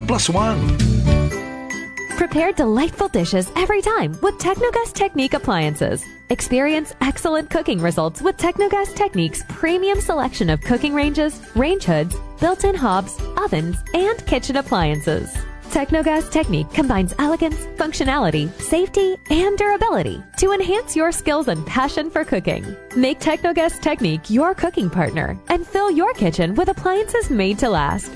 1+1. Prepare delightful dishes every time with Technogas Technique appliances. Experience excellent cooking results with Technogas Technique's premium selection of cooking ranges, range hoods, built-in hobs, ovens, and kitchen appliances. Technogas Technique combines elegance, functionality, safety, and durability to enhance your skills and passion for cooking. Make Technogas Technique your cooking partner and fill your kitchen with appliances made to last.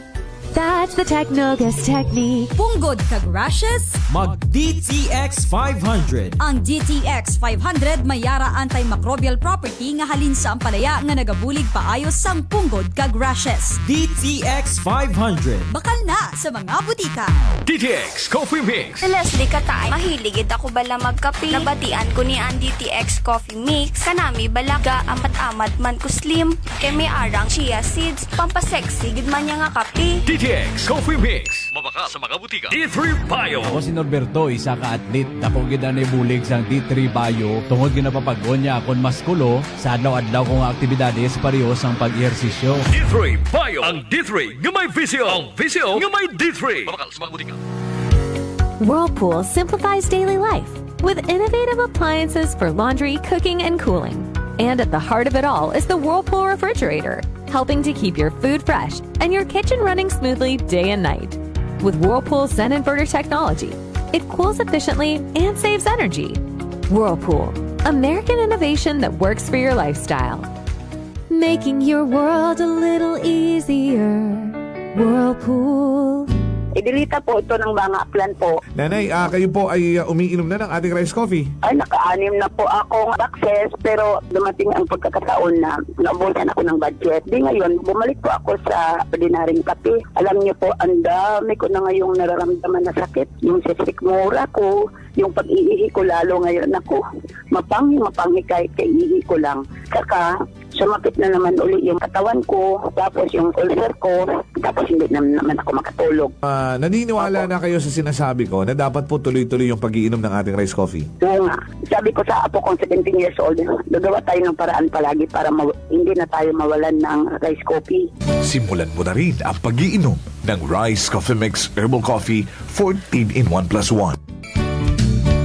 That's the Technogas Technique. Punggod kag rashes? Mag DTX 500. Ang DTX 500 may yara antimicrobial property nga halin sa ampalaya nga nagabulig paayos sang punggod kag rashes. DTX 500. Bakal na sa mga butika. DTX Coffee Mix. Leslie Katay, mahiligid ako bala magkape. Nabatian ko ni ang DTX Coffee Mix. Kanami balaga amat-amat man ko slim. Kay may arang chia seeds. Pampasexy gid man niya nga kape. DTX Coffee Mix. Mabaka sa mga butika. D3 Bio. Ako si Norberto, isa ka atlet. Dako gid ani bulig sang D3 Bio. Tungod gid napapag-on niya akon maskulo sa adlaw-adlaw kong aktibidades pareho sang pag-ehersisyo. D3 Bio. Ang D3 nga may visyo. Ang visyo nga may D3. Mabaka sa mga butika. Whirlpool simplifies daily life with innovative appliances for laundry, cooking, and cooling. And at the heart of it all is the Whirlpool refrigerator, helping to keep your food fresh and your kitchen running smoothly day and night. With Whirlpool's Zen inverter technology, it cools efficiently and saves energy. Whirlpool, American innovation that works for your lifestyle. Making your world a little easier. Whirlpool. Idilita po ito ng mga plan po. Nanay, kayo po ay umiinom na ng ating rice coffee. Ay, naka-anim na po akong access pero dumating ang pagkakataon na naubusan ako ng budget. Di ngayon, bumalik po ako sa ordinaryong kape. Alam niyo po, ang dami ko na ngayong nararamdaman na sakit. Yung sisikmura ko, yung pag-iihi ko lalo ngayon ako. Mapanghi kahit kaiihi ko lang. Saka, sumakit na naman uli yung katawan ko, tapos yung ulcer ko, tapos hindi naman ako makatulog. Naniniwala na kayo sa sinasabi ko na dapat po tuloy-tuloy yung pag-iinom ng ating rice coffee? Oo nga. Sabi ko sa apo kong 17 years old, gagawa tayo ng paraan palagi para hindi na tayo mawalan ng rice coffee. Simulan mo na rin ang pag-iinom ng Rice Coffee Mix Herbal Coffee 14 in 1+1.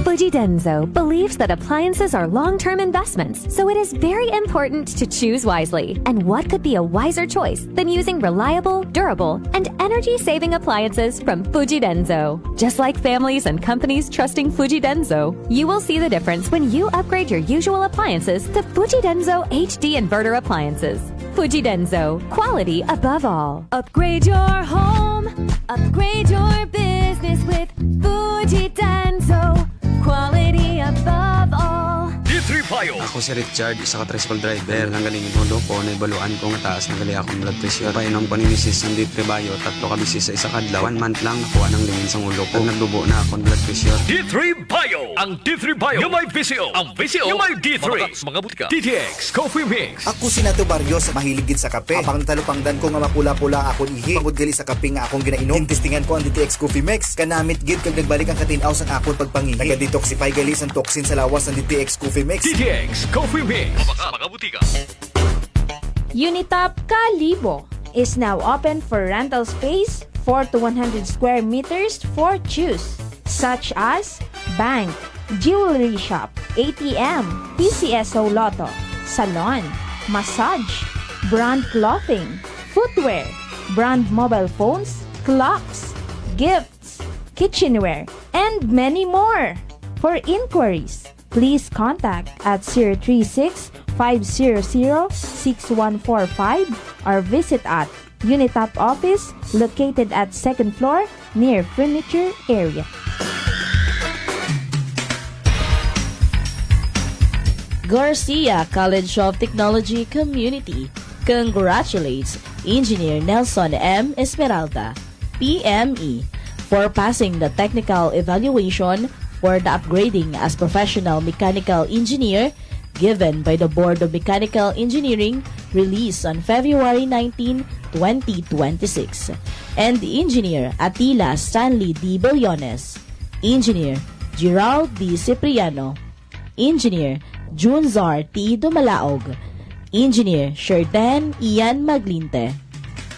Fujidenzo believes that appliances are long-term investments, so it is very important to choose wisely. And what could be a wiser choice than using reliable, durable, and energy-saving appliances from Fujidenzo? Just like families and companies trusting Fujidenzo, you will see the difference when you upgrade your usual appliances to Fujidenzo HD inverter appliances. Fujidenzo, quality above all. Upgrade your home, upgrade your business with Fujidenzo. Quality above all. D3 Bio. Ako si Richard, isa ka tricycle driver. Nanggaling yung ulo ko, naibaluan ko nga taas, nanggali akong blood pressure. Painom ko ni Mrs. ng D3 Bio, 3 ka bisis sa isa kadlaw. 1 month lang, nakuha ng lingin sa ulo ko. Nagdubo na akong blood pressure. D3 Bio. Ang D3 Bio yung may visyo. Ang visyo yung may D3. Mabaka sa mga butika. DTX Coffee Mix. Ako si Nato Barrios, mahiligid sa kape. Apang talupangdan ko nga mapula-pula akong ihi. Pagod gali sa kape nga akong ginainom. Tintistingan ko ang DTX Coffee Mix. Kanamit gid kag nagbalik ang katinaw sa akong pagpangihi. Naga-detoxify gali ang toxin sa lawas ng DTX Coffee Mix. DTX Coffee Mix. Mabaka sa mga butika. Unitop Kalibo is now open for rental space 4 to 100 square meters for choose, such as bank, jewelry shop, ATM, PCSO Lotto, salon, massage, brand clothing, footwear, brand mobile phones, clocks, gifts, kitchenware, and many more. For inquiries, please contact at 036-500-6145 or visit at Unitop office located at 2nd floor near furniture area. Garcia College of Technology Community congratulates Engineer Nelson M. Esmeralda, PME, for passing the technical evaluation for the upgrading as professional mechanical engineer given by the Board of Mechanical Engineering released on February 19, 2026. And Engineer Atila Stanley D. Billones, Engineer Gerald D. Cipriano, Engineer Junzar T. Dumalaog, Engineer Sherten Ian Maglinte,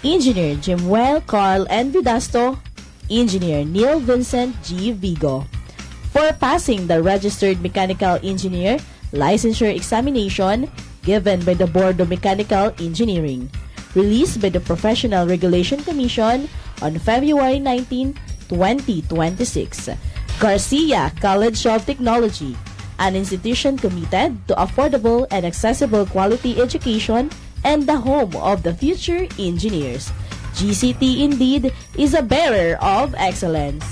Engineer Jimuel Carl N. Vidasto, Engineer Neil Vincent G. Vigo. For passing the Registered Mechanical Engineer Licensure Examination given by the Board of Mechanical Engineering, released by the Professional Regulation Commission on February 19, 2026. Garcia College of Technology, an institution committed to affordable and accessible quality education and the home of the future engineers. GCT indeed is a bearer of excellence.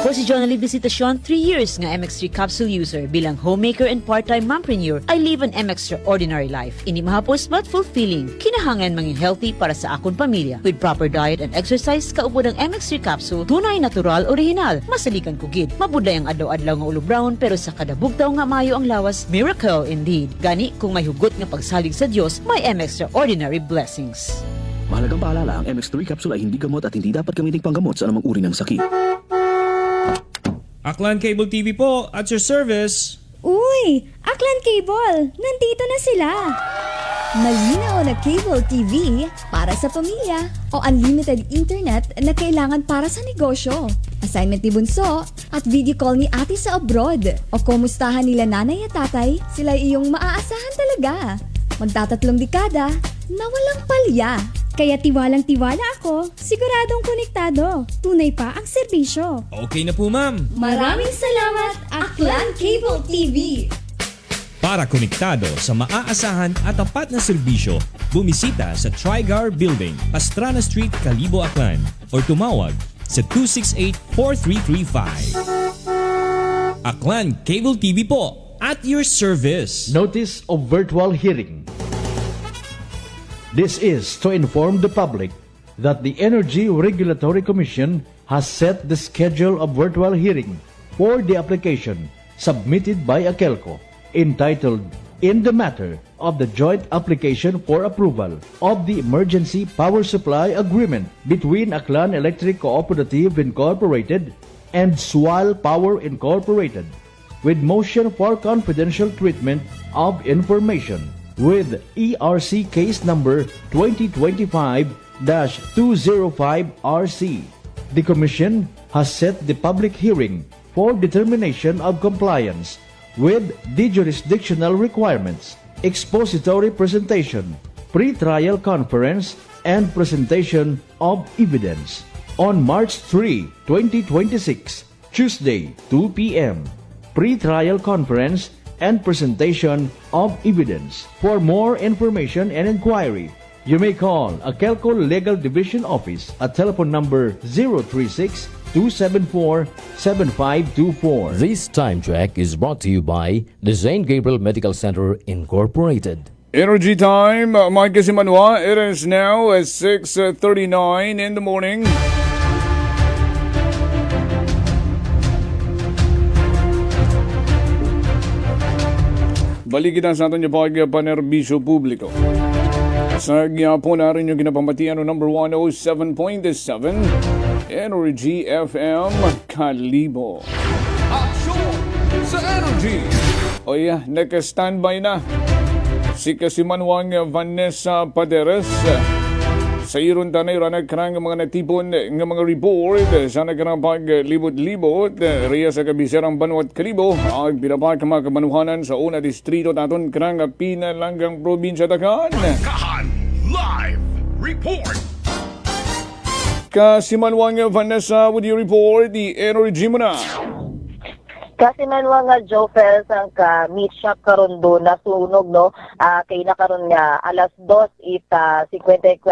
Ako si Jonalyn Visitasyon, 3 years nga MX3 capsule user. Bilang homemaker and part-time mompreneur, I live an extraordinary life. Ini mahapos but fulfilling. Kinahangan manging healthy para sa akong pamilya. With proper diet and exercise, kaupod ang MX3 capsule, tunay, natural, original. Masalikan ko gid. Mabuday ang adlaw-adlaw nga ulo brown, pero sa kada bugtaw nga mayo ang lawas, miracle indeed. Gani, kung may hugot nga pagsalig sa Dios, may extraordinary blessings. Mahalagang paalala, ang MX3 capsule ay hindi gamot at hindi dapat gamiting panggamot sa anumang uri ng sakit. Aklan Cable TV po, at your service. Uy! Aklan Cable! Nandito na sila! Malinaw na cable TV para sa pamilya o unlimited internet na kailangan para sa negosyo. Assignment ni Bunso at video call ni ate sa abroad. O kumustahan nila nanay at tatay, sila iyong maaasahan talaga. Magtatatlong dekada na walang palya. Kaya tiwalang-tiwala ako, siguradong konektado. Tunay pa ang serbisyo. Okay na po, ma'am. Maraming salamat, Aklan Cable TV! Para konektado sa maaasahan at tapat na serbisyo, bumisita sa Trigar Building, Pastrana Street, Calibo, Aklan, or tumawag sa 268-4335. Aklan Cable TV po, at your service. Notice of virtual hearing. This is to inform the public that the Energy Regulatory Commission has set the schedule of virtual hearing for the application submitted by AKELCO entitled In the Matter of the Joint Application for Approval of the Emergency Power Supply Agreement between Aklan Electric Cooperative Incorporated and Sual Power Incorporated, with motion for confidential treatment of information with ERC case number 2025-205RC. The Commission has set the public hearing for determination of compliance with the jurisdictional requirements, expository presentation, pre-trial conference, and presentation of evidence on March 3, 2026, Tuesday, 2 p.m. Pre-trial conference and presentation of evidence. For more information and inquiry, you may call AKELCO Legal Division Office at telephone number 036-274-7524. This time check is brought to you by the St. Gabriel Medical Center Incorporated. Energy time, Mike Kasimanwang. It is now at 6:39 in the morning. Balikitan sa aton yung pagpanerbisyo publiko. Sa gyapon na rin yung ginapamatian ng number 107.7 Energy FM Kalibo. Aksyon sa Energy! O yeah, naka-standby na si Kasimanwang Vanessa Paderes. Sa iron tanay nagkarang mga natipon ng mga report sa nagkarang paglibot-libot riya sa kabiserang Banwat Kalibo ang pinapak mga kamanuhanan sa una distrito taton karang pinalanggang probinsya Takan. Prangkahan Live Report! Kasimanwang Vanessa, would you report the energy mo na? Kasimanwang nga JOEFEL sang ka meat shop karon do nasunog no kay nakaron nga alas 2 ita 54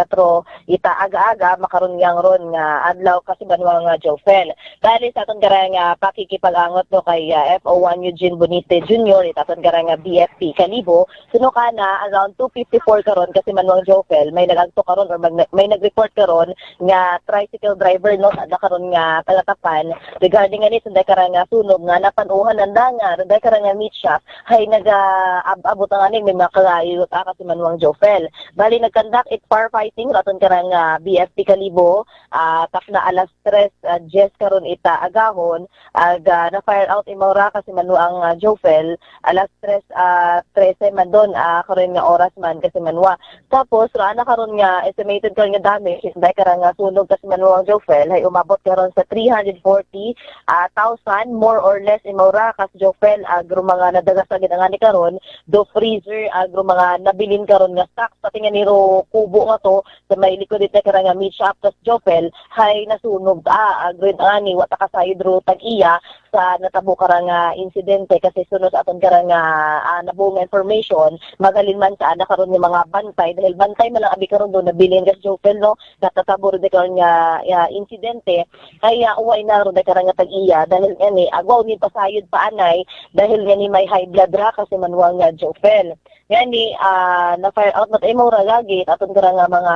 ita aga-aga makaron yang ron nga adlaw Kasimanwang nga JOEFEL. Dali sa aton gara nga pakikipag-angot no kay FO1 Eugene Bonite Jr. itaton gara nga BFP Kalibo suno kana around 2:54 karon Kasimanwang JOEFEL may nagagto karon or may nag-report karon nga tricycle driver no sa karon nga kalatapan regarding ani sunday kara nga sunog nga panuhan nanda nga dahil karang nga meat shop hay nag-abot ang aning may mga kagayot Kasimanwang JOEFEL. Bali nag-conduct it firefighting raton karang BFP Kalibo tap na alas 3 Jess karon ita agahon na fire out imora Kasimanwang JOEFEL alas 3:13 man doon karon nga oras man Kasimanwa. Tapos na karon nga estimated karon nga damage dahil karang sunog Kasimanwang JOEFEL hay umabot karon sa 340,000 more or less imora kas JOEFEL agro mga nadagasagid ang ani karon do freezer agro mga nabilin karon nga stock pati nga niro kubo nga to sa may likod ita karang nga meat shop kas JOEFEL hay nasunog agro ani wa ta kasayod ro tag-iya sa natabo karang insidente kasi sunod sa aton karang nabuong information magalin man sa ana karon nga mga bantay dahil bantay man lang abi karon do nabilin kas JOEFEL no natatabo ro karon nga insidente kaya uway na ro karang nga tag-iya dahil ani agwaw ni pasayod pa anay dahil nga ni may high blood ra Kasimanwang nga JOEFEL. Yani na fire out mat imong ragagit aton karang nga mga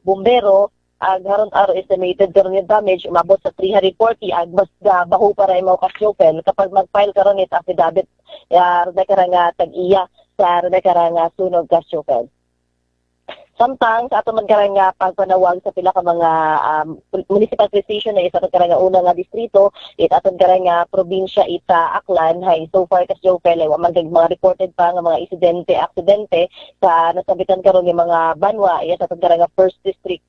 bumbero garon aro estimated karon yung damage umabot sa 340 mas baho para imong kas JOEFEL kapag mag-file karon it affidavit ro karang nga tag-iya sa ro karang nga sunog kas JOEFEL. Sometimes ato man karang nga pagpanawag sa pila ka mga municipal police station na isa karang nga una nga distrito it aton karang nga probinsya ita Aklan hay so far kas JOEFEL ay wa man mga reported pa nga mga aksidente sa nasabitan karon nga mga banwa iya aton karang nga first district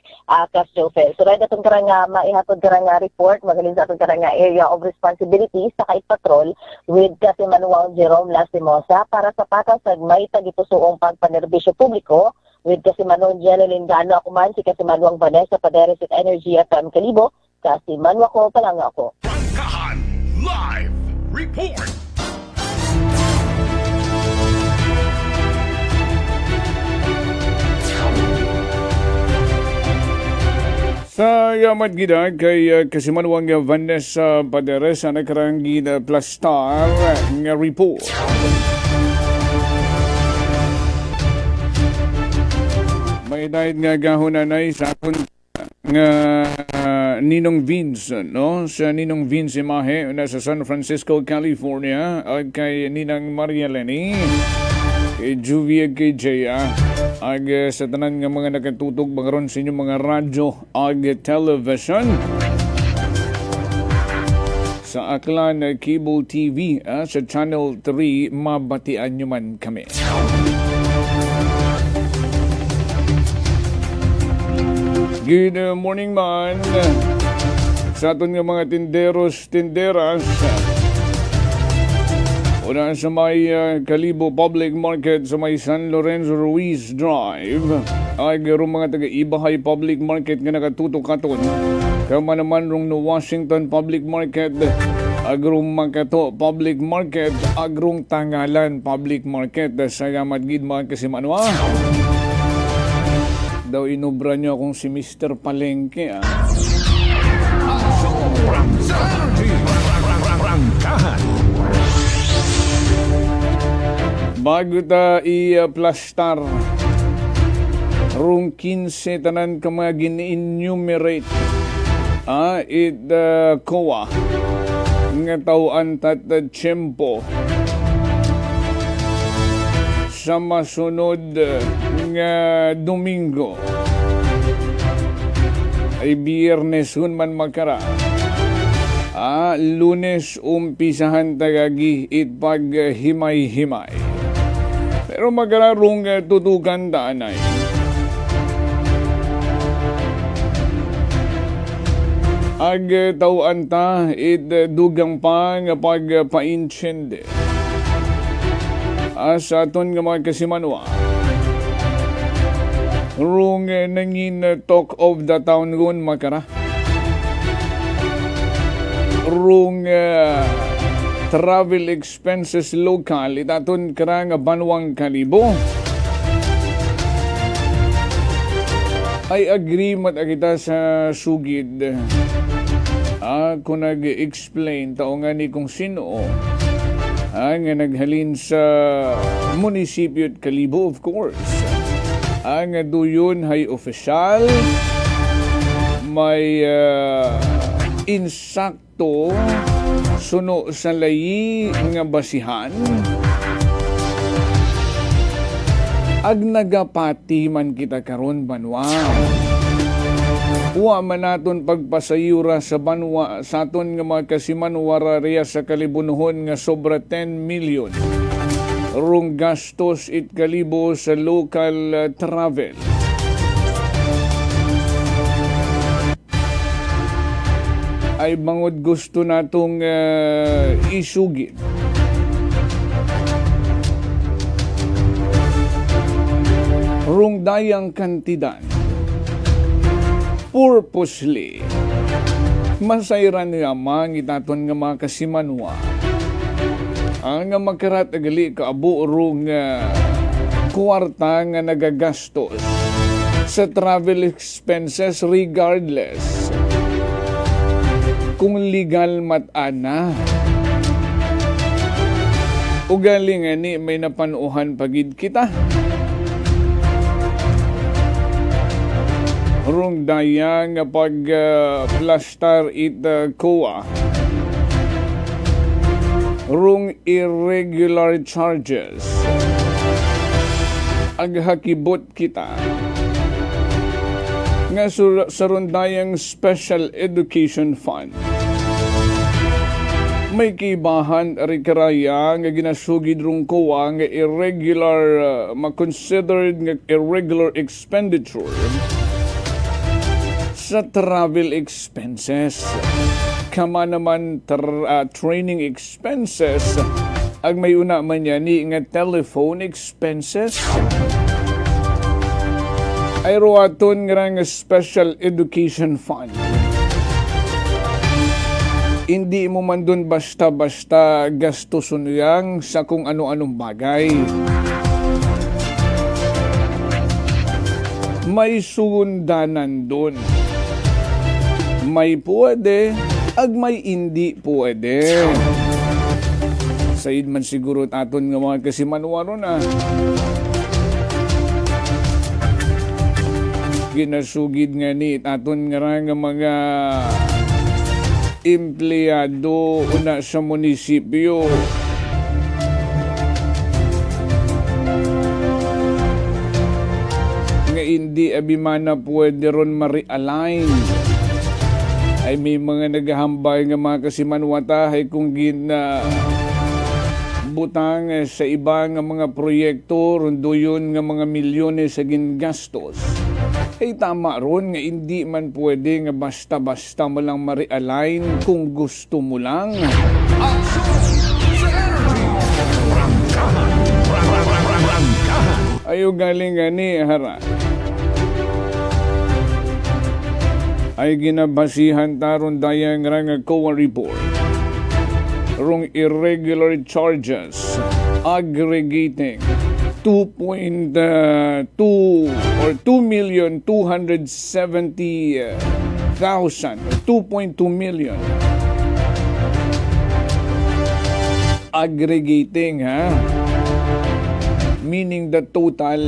kas JOEFEL. So right aton karang nga maihatod karang nga report magalin sa aton karang nga area of responsibility sa patrol with Kasimanwang Jerome Lastimosa para sa patasag may tagipusoong pagpanerbisyo publiko with Kasimanwang Jeneline Gano ako man si Kasimanwang Vanessa Paderes at Energy FM Kalibo. Kasimanwa ko pa lang ako. Prangkahan Live Report! Sa yamat gida kay Kasimanwang Vanessa Paderes na karang gida plus star nga report. May dahil nga gahunanay sa akong nga Ninong Vince, no? Sa Ninong Vince imahe na sa San Francisco, California, at kay Ninang Maria Lenny, kay Juvia, kay Jaya, ag sa tanan nga mga nakatutog bagaron sa inyong mga radyo ag television. Sa Aklan Cable TV, sa Channel 3, mabatian nyo man kami. Good morning man sa aton nga mga tinderas una sa may Kalibo Public Market sa may San Lorenzo Ruiz Drive ay garo mga taga-Ibahay Public Market nga nakatutok katon kama naman rong no Washington Public Market agrong Makato Public Market agrong Tangalan Public Market sa yamat gid mga Kasimanwa daw inubra niyo akong si Mr. Palengke Prangkahan. Bago ta i-plastar rung 15 tanan ka mga gini-enumerate COA nga tawaan tat tiyempo sa masunod nga Domingo ay Biyernes man makara Lunes umpisahan tagagi itpag himay-himay pero magararong tutukan daanay ag tawaan ta dugang pa nga pagpainsyende sa aton nga mga Kasimanwa rung nangin talk of the town gun makara rung travel expenses local itaton karang Banwang Kalibo ay agreement kita sa sugid kung nag-explain tao nga ni kung sino ang naghalin sa munisipyo at Kalibo of course ang duyon hay official may insakto suno sa layi nga basihan ag nagapati man kita karon banwa. Wa man naton pagpasayura sa banwa sa aton nga mga kasimanwara riya sa kalibunuhon nga sobra 10 million. Rung gastos it kalibo sa local travel. Ay bangod gusto natong isugid. Rung dayang kantidad purposely masayran nga mangitaton nga mga kasimanwa ang nga makarat agali kaabo rung kwarta nga nagagastos sa travel expenses regardless kung legal mat-ana. Ugali nga ni may napanuhan pagid kita. Rung dayang pag plastar it koa. Rung irregular charges. Aghakibot kita. Nga sa rundayang Special Education Fund. May kibahan rikaraya nga ginasugid rung koa nga irregular makonsidered nga irregular expenditure sa travel expenses. Kama naman training expenses ag may una man yan ni nga telephone expenses. Ay ruwaton nga Special Education Fund. Hindi mo man dun basta-basta gastuson yang sa kung ano-anong bagay. May sundanan dun. May pwede, ag may hindi pwede. Said man siguro aton nga mga kasimanwaro na. Ginasugid nga ni aton nga mga empleyado una sa munisipyo. Nga hindi abimana pwede ron ma-realign. Ay may mga naghahambay nga mga kasimanwata ay kung butang sa iba nga mga proyekto rundo yun nga mga milyones sa gingastos. Ay tama ron nga hindi man pwede nga basta-basta mo lang ma-realign kung gusto mo lang. Ayaw galing nga ni hara. Ay ginabasihan taron dayang nga COA report. Rung irregular charges aggregating 2.2 or 2,270,000 2.2 million aggregating meaning the total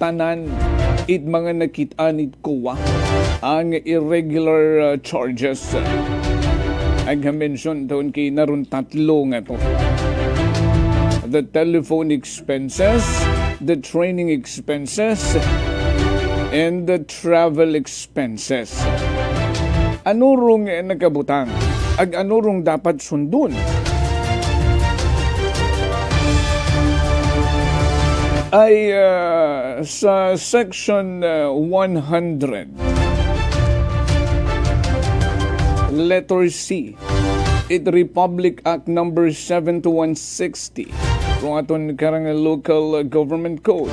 tanan it mga nakitaan it kuwa ang irregular charges. Ag-mention doon kay naroon tatlo nga to. The telephone expenses, the training expenses, and the travel expenses. Ano rong nakabutang? Ag ano rong dapat sundun? Ay sa section 100 letter C, it Republic Act number 7160 kung aton karang local government code.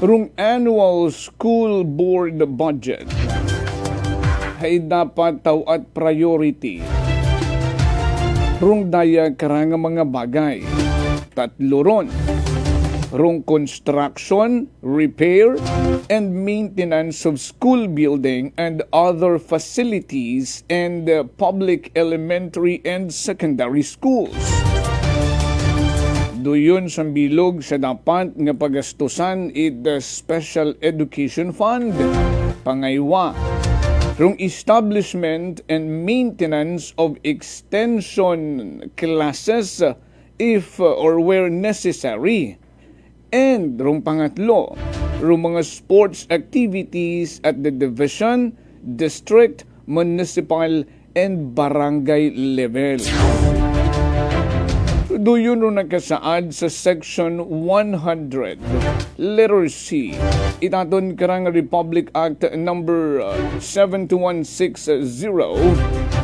Rung annual school board budget ay dapat tawat priority. Rung daya karang mga bagay. Tatlo ron. Rung construction, repair, and maintenance of school building and other facilities and public elementary and secondary schools. Doyon sa bilog sa dapat nga pagastusan it the Special Education Fund Pangaywa, rong establishment and maintenance of extension classes if or where necessary. And rong pangatlo, rong mga sports activities at the division, district, municipal, and barangay level. Doon ro nakasaad sa Section 100, letter C. Itaton karang Republic Act number 72160,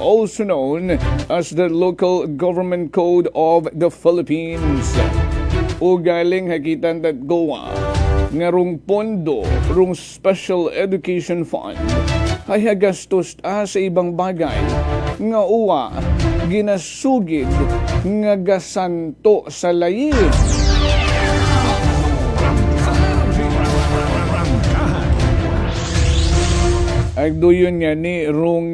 also known as the Local Government Code of the Philippines. O galing hakitan tat Goa, nga rong pondo, rong Special Education Fund, ay hagastos sa ibang bagay, nga uwa, ginasugid, nga gasanto sa layi. Agdoyon nga ni rong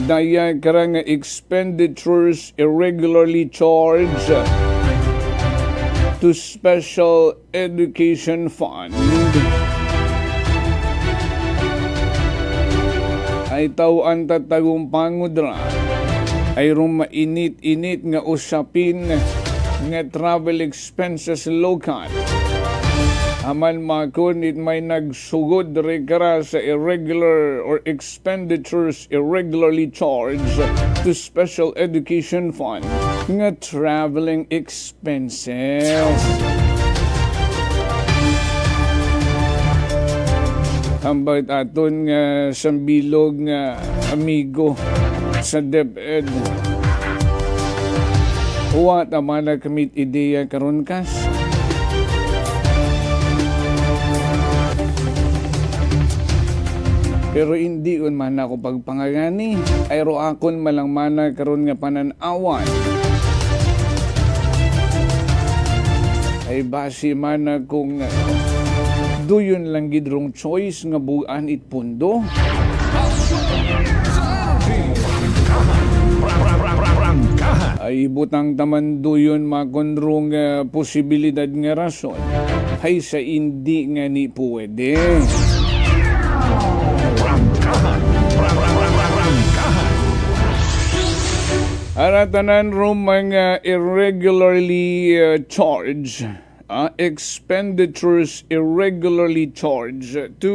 daya karang expenditures irregularly charged to Special Education Fund. Ay tawaan tatagong pangudra ay rong mainit-init nga usapin nga travel expenses local. Aman makon it may nagsugod rekara sa irregular or expenditures irregularly charged to Special Education Fund nga traveling expenses. Ambay aton nga sambilog nga amigo sa DepEd. Huwag naman na kamit ideya karon kas. Pero hindi un man ako pagpangagani. Ay ro akon malang mana karon nga pananawan. Ay basi man kung duyon lang gidrong choice nga buan itpundo. Ay butang taman duyon makonrong posibilidad nga rason. Ay sa hindi nga ni pwede. Aratanan ro mga irregularly charged expenditures irregularly charged to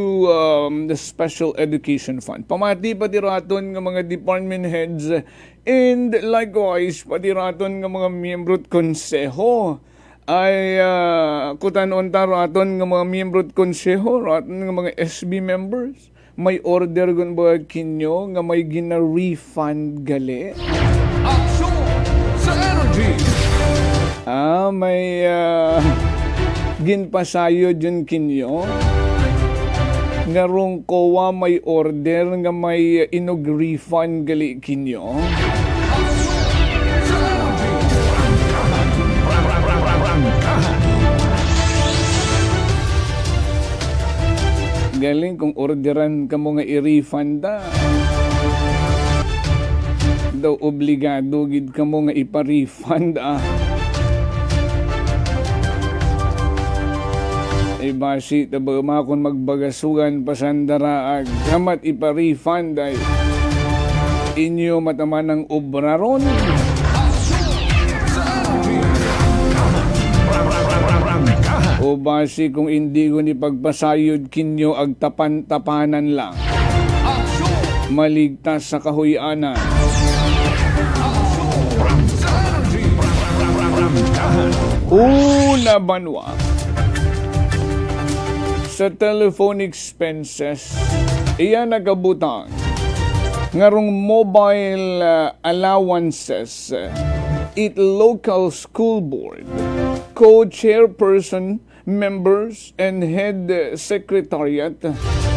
the Special Education Fund. Pamati pati raton ng mga department heads and likewise pati raton ng mga miyembro at konseho. Ay kutanon ta raton ng mga miyembro at konseho, raton ng mga SB members. May order gun ba kinyo nga may gina-refund gali? Aksyon sa energy! May ginpasayo dyan kinyo. Nga rong kowa may order nga may inog-refund gali kinyo. Galing kung orderan ka mo nga i-refund daw obligado gid ka mo nga ipa-refund ay basi taba makon magbagasugan pasandaraag kamat ipa-refund ay inyo mataman ng obraron. O basi kung hindi ko ni pagpasayod kinyo ag tapan-tapanan lang. Maligtas sa kahuyanan. Una banwa sa telephone expenses iyan nagabutang ngarong mobile allowances it local school board co-chairperson members and head secretariat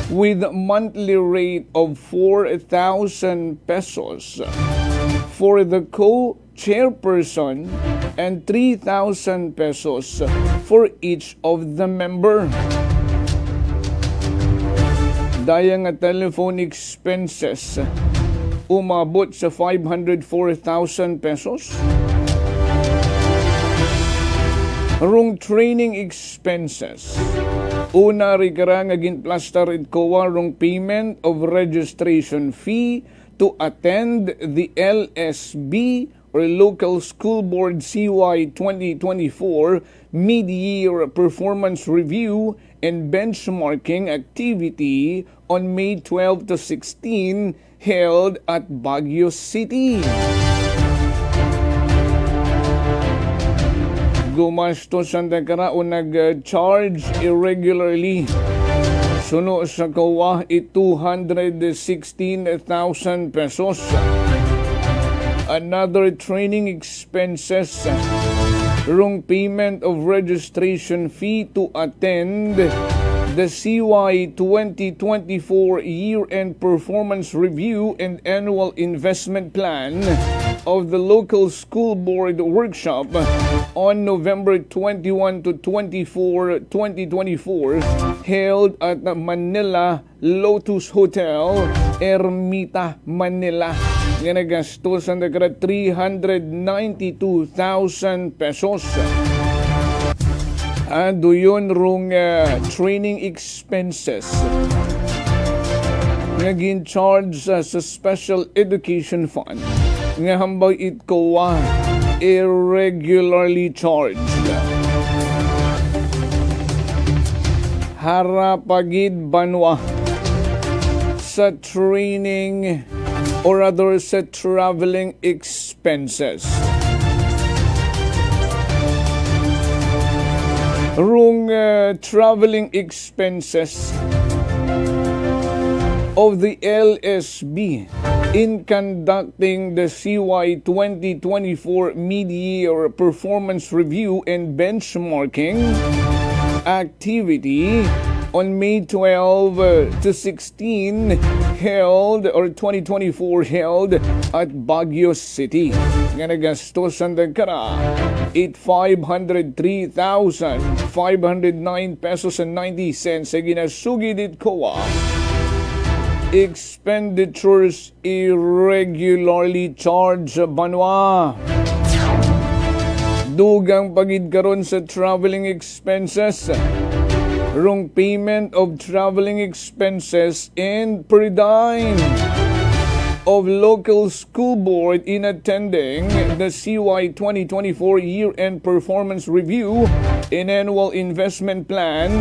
with monthly rate of 4,000 pesos for the co-chairperson and 3,000 pesos for each of the member. Daya nga telephone expenses umabot sa 504,000 pesos. Rong training expenses Una ri karang agin plaster it rong payment of registration fee to attend the LSB or Local School Board CY 2024 Mid-Year Performance Review and Benchmarking Activity on May 12 to 16 held at Baguio City. Gumastos ang o nag-charge irregularly. Suno sa kawa 216,000 pesos. Another training expenses, wrong payment of registration fee to attend the CY 2024 Year-End Performance Review and Annual Investment Plan of the Local School Board Workshop on November 21 to 24, 2024, held at the Manila Lotus Hotel, Ermita, Manila. Nga nagastos ang 392,000 pesos. Doon rong training expenses nga gin-charge sa Special Education Fund nga hambay itko irregularly charged. Harapagid banwa sa training or rather sa traveling expenses. Rung traveling expenses of the LSB in conducting the CY 2024 Mid-Year Performance Review and Benchmarking Activity on May 12 to 16 held or 2024 held at Baguio City. Nga nagastos ang dagkara 503,509 pesos and 90 cents sa ginasugidit ko expenditures irregularly charged banwa. Dugang pagid karon sa traveling expenses, wrong payment of traveling expenses and per dime of local school board in attending the CY 2024 Year-End Performance Review and Annual Investment Plan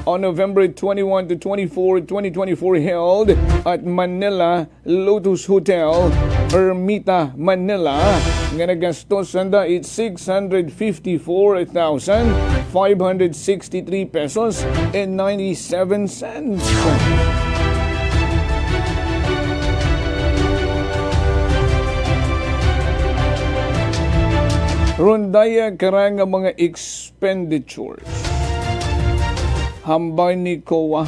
on November 21 to 24, 2024 held at Manila Lotus Hotel, Ermita, Manila. Nga nagastos sanda 654,563 pesos and 97 cents. Rondaya karang mga expenditures. Hambay ni Kowa.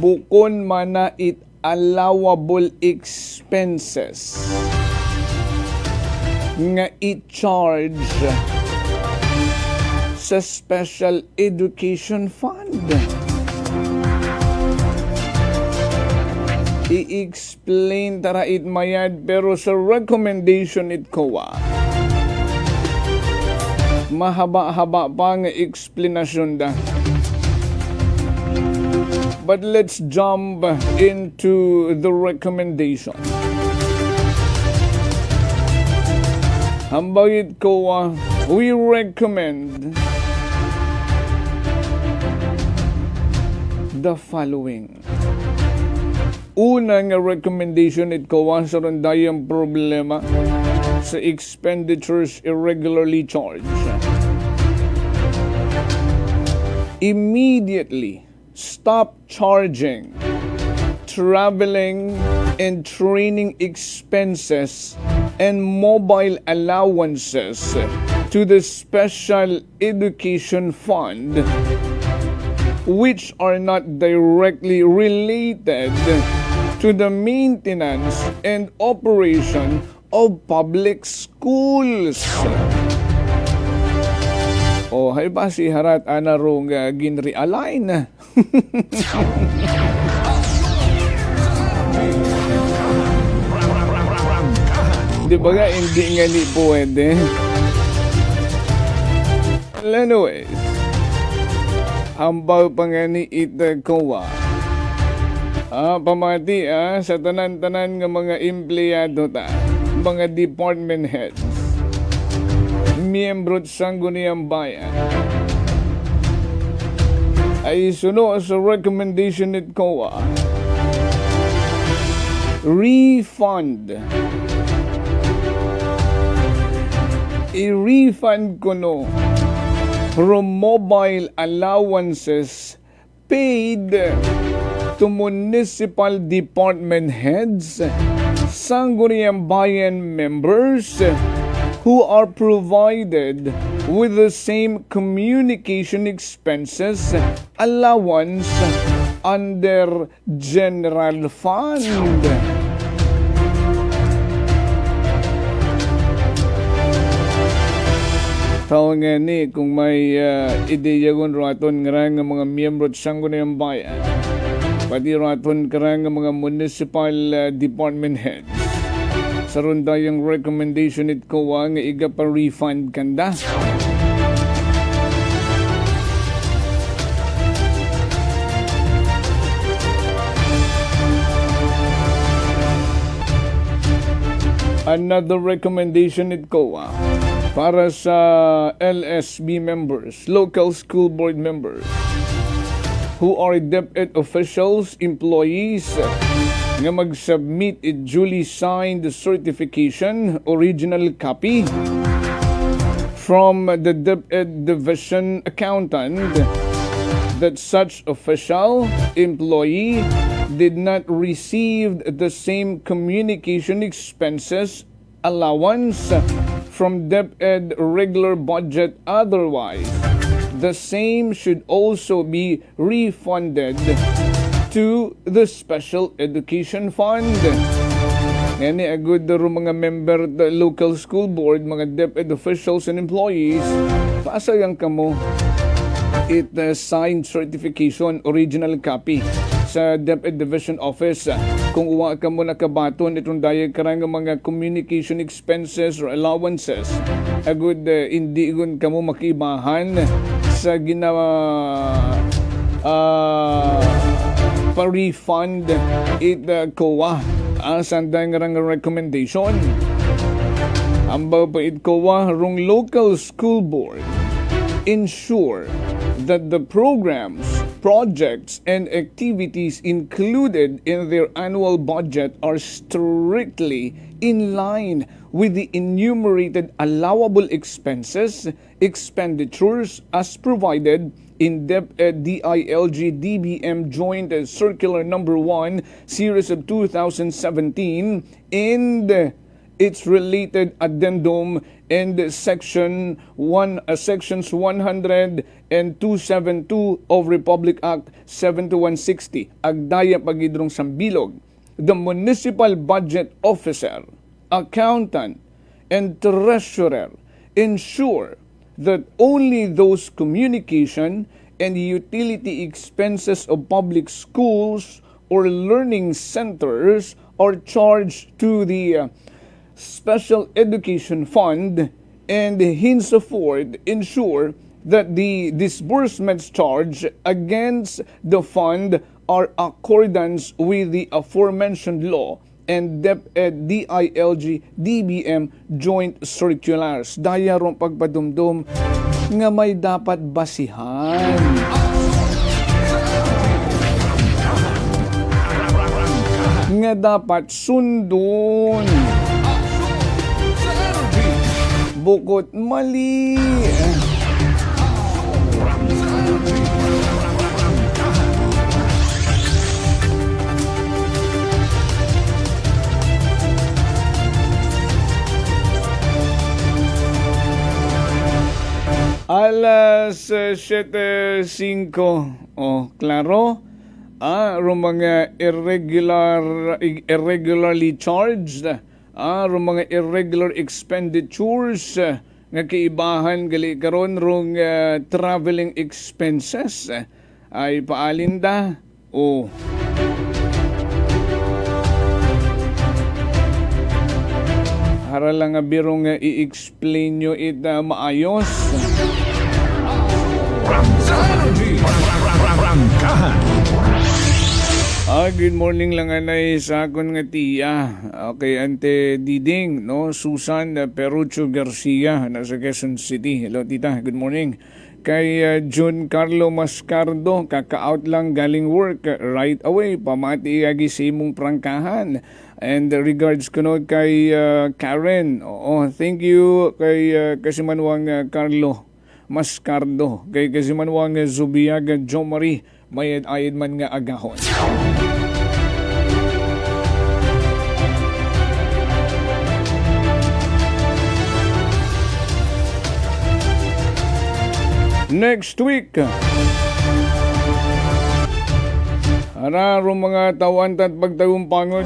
Bukon mana it allowable expenses nga i-charge sa Special Education Fund. I-explain tara it mayad pero sa recommendation it ko mahaba-haba pa nga explanation da. But let's jump into the recommendation. Hambagit ko we recommend the following. Unang recommendation it ko sa rondayang problema sa expenditures irregularly charged. Immediately stop charging traveling and training expenses and mobile allowances to the Special Education Fund which are not directly related to the maintenance and operation of public schools. O hay ba si harat ana rong ginrealign. Di ba nga hindi nga ni pwede? Anyways, hambaw pa nga ni Itakowa. Pamati sa tanan-tanan nga mga empleyado ta, mga department heads, miyembro sa Sangguniang Bayan, ay suno sa recommendation ni COA, i-refund ko no from mobile allowances paid to municipal department heads, Sangguniang Bayan members who are provided with the same communication expenses allowance under general fund. Tao nga ni, kung may ideya kong raton nga mga miyembro at Sangguniang Bayan, pati raton ka nga mga municipal department heads, sa ronda yung recommendation it ko nga iga pa refund kanda. Another recommendation it ko para sa LSB members, local school board members, who are DepEd officials, employees, nga mag-submit a duly signed certification, original copy, from the DepEd division accountant that such official, employee, did not receive the same communication expenses allowance from DepEd regular budget. Otherwise, the same should also be refunded to the Special Education Fund. Ngani agud ro mga member the local school board, mga DepEd officials and employees, pasayang kamo it signed certification, original copy sa DepEd Division Office. Kung uwa ka mo nakabaton itong dayag karang mga communication expenses or allowances, agud hindi gun ka mo makibahan sa ginawa pa-refund it COA sandang nga recommendation. Ambaw pa it COA rong local school board ensure that the programs, projects, and activities included in their annual budget are strictly in line with the enumerated allowable expenditures as provided in DepEd DILG DBM Joint Circular Number 1, Series of 2017, and its related addendum and sections 100 and 272 of Republic Act 7160. Agdaya pagidrong sambilog, the municipal budget officer, accountant, and treasurer ensure that only those communication and utility expenses of public schools or learning centers are charged to the Special Education Fund, and henceforth ensure that the disbursements charged against the fund are accordance with the aforementioned law and DepEd DILG DBM Joint Circulars. Daya rong pagpadumdum nga may dapat basihan. Nga dapat sundon. Bukod mali. Alas 7:05. Klaro? Mga irregularly charged. Mga irregular expenditures nga kaibahan gali karon rong traveling expenses ay paalinda. Hara lang nga birong i-explain nyo it maayos. Prangkahan. Good morning lang anay sa akon nga tiya. Okay, Ante Diding, no? Susan Perucho Garcia, nasa Quezon City. Hello, tita. Good morning. Kay John Carlo Mascardo, kaka-out lang galing work right away. Pamati agi sa imong prangkahan. And regards ko no kay Karen. Oo, thank you kay Kasimanwang Carlo Mascardo. Kay Kasimanwang Zubiaga Jomari. May ayad man nga agahon. Next week, hararo mga tawan at pagtagumpangon.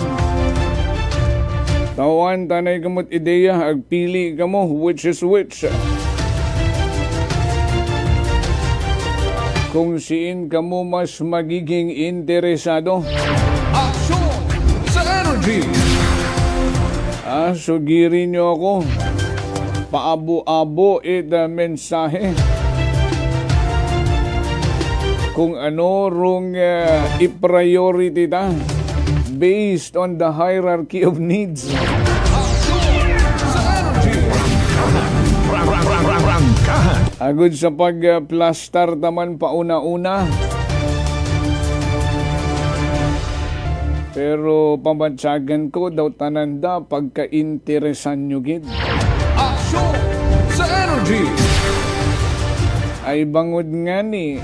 Tawan tanay kamot ideya, agpili kamo which is which. Kung siin kamo mas magiging interesado. Aksyon sa energy. Sugirin nyo ako. Paabo-abo mensahe. Kung ano rong i-priority ta based on the hierarchy of needs. Agud sa pag-plaster taman pauna-una. Pero pambansagan ko daw tananda pagka-interesan nyo gid. Aksyon sa energy. Ay bangod nga ni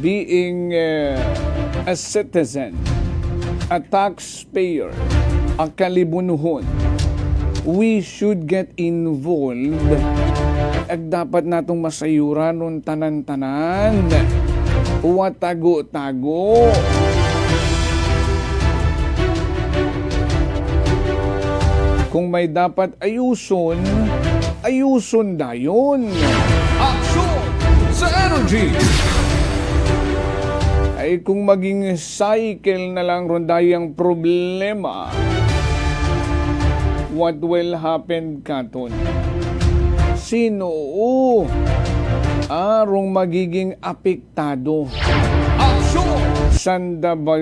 being a citizen, a taxpayer, a kalibunuhon, we should get involved. Ag dapat natong masayuran nun tanan-tanan. Watago-tago. Kung may dapat ayuson, ayuson dayon. Aksyon sa energy. Ay kung maging cycle na lang rondayang problema, what will happen katon? Sino arong magiging apektado? Aksyon! Sanda ba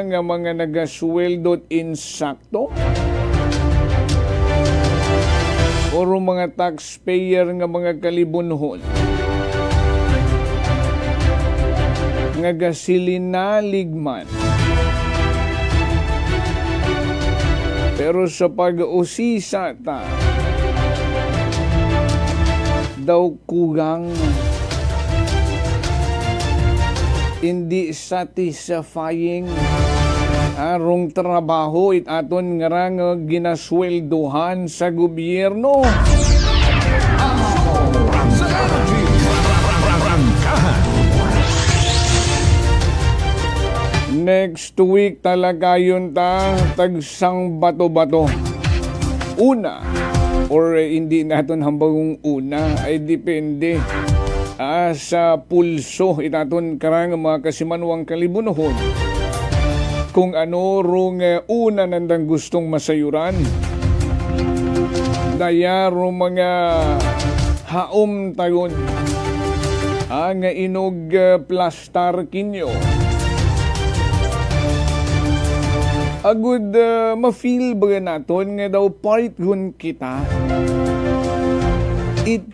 nga mga nagasweldo't insakto? O mga taxpayer nga mga kalibunhon? Nga gasilinaligman. Pero sa pag-usisa ta, daw kugang hindi satisfying arong trabaho it aton nga ginasweldohan sa gobyerno. Next week talaga yun tagsang bato-bato. Una, or hindi natin hambang una, ay depende sa pulso itaton karang mga Kasimanwang kalibunuhon. Kung ano rong una nandang gustong masayuran. Daya rong mga haom tayon ang inog plastar kinyo. Agud ma-feel ba naton nga daw part gun kita it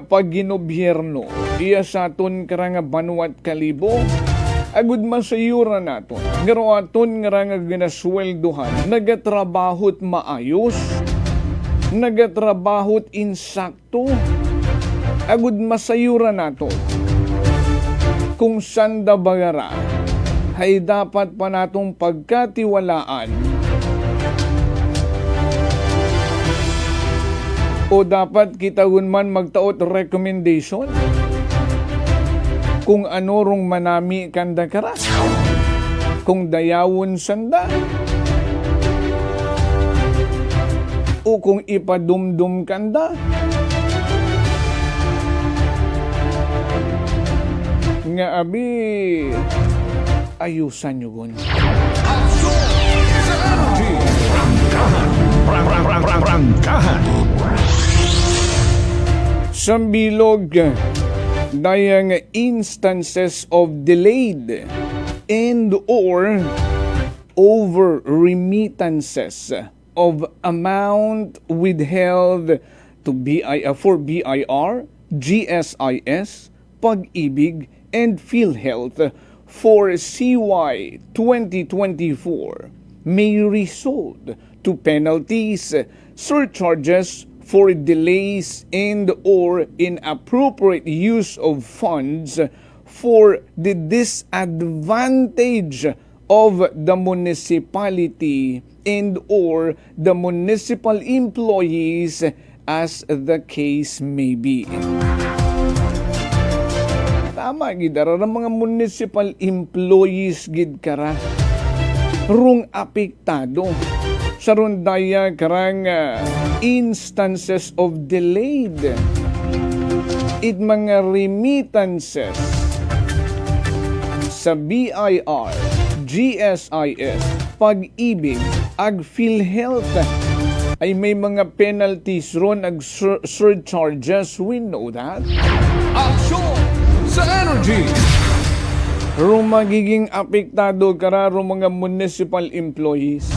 pag-ginobyerno iya sa aton karanga banwat kalibo. Agud masayura naton ngaro aton nga ginasweldohan nagatrabahot maayos, nagatrabahot insakto. Agud masayura naton kung sanda bagara ay dapat pa natong pagkatiwalaan o dapat kita man magtaot recommendation kung ano rong manami kanda kara, kung dayawon sanda o kung ipadumdum kanda. Nga abi ayusan nyo gun. Prangkahan. Sa bilog, dayang instances of delayed and or over remittances of amount withheld to for BIR, GSIS, Pag-ibig, and PhilHealth for CY 2024 may result to penalties, surcharges for delays and or inappropriate use of funds for the disadvantage of the municipality and or the municipal employees as the case may be. Tama gid ara mga municipal employees gid kara rung apektado sa rundaya karang instances of delayed it mga remittances sa BIR, GSIS, Pag-ibig, ag PhilHealth ay may mga penalties ron ag surcharges. We know that. Aksyon sa energy! Rung magiging apektado kararo mga municipal employees.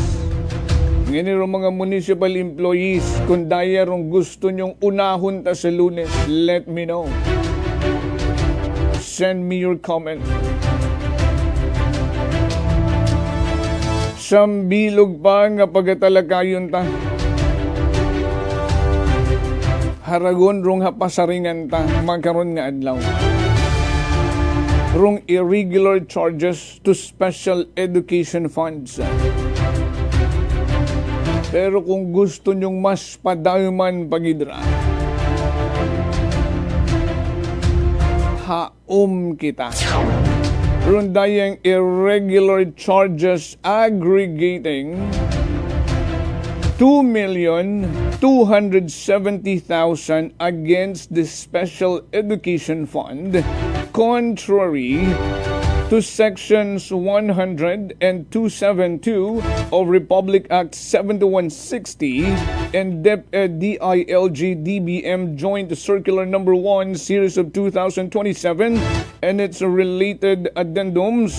Ngayon rung mga municipal employees, kung daya rung gusto nyong unahon ta sa Lunes, let me know. Send me your comment. Sambilog pa nga pagatalakayon ta. Haragon rung hapasaringan ta, magkaroon nga adlaw. Rung irregular charges to special education funds. Pero kung gusto nyong mas padayman pagidra, haom kita. Rung dayang irregular charges aggregating 2,270,000 against the Special Education Fund, contrary to Sections 100 and 272 of Republic Act 7160 and DILG DBM Joint Circular No. 1 Series of 2027 and its related addendums,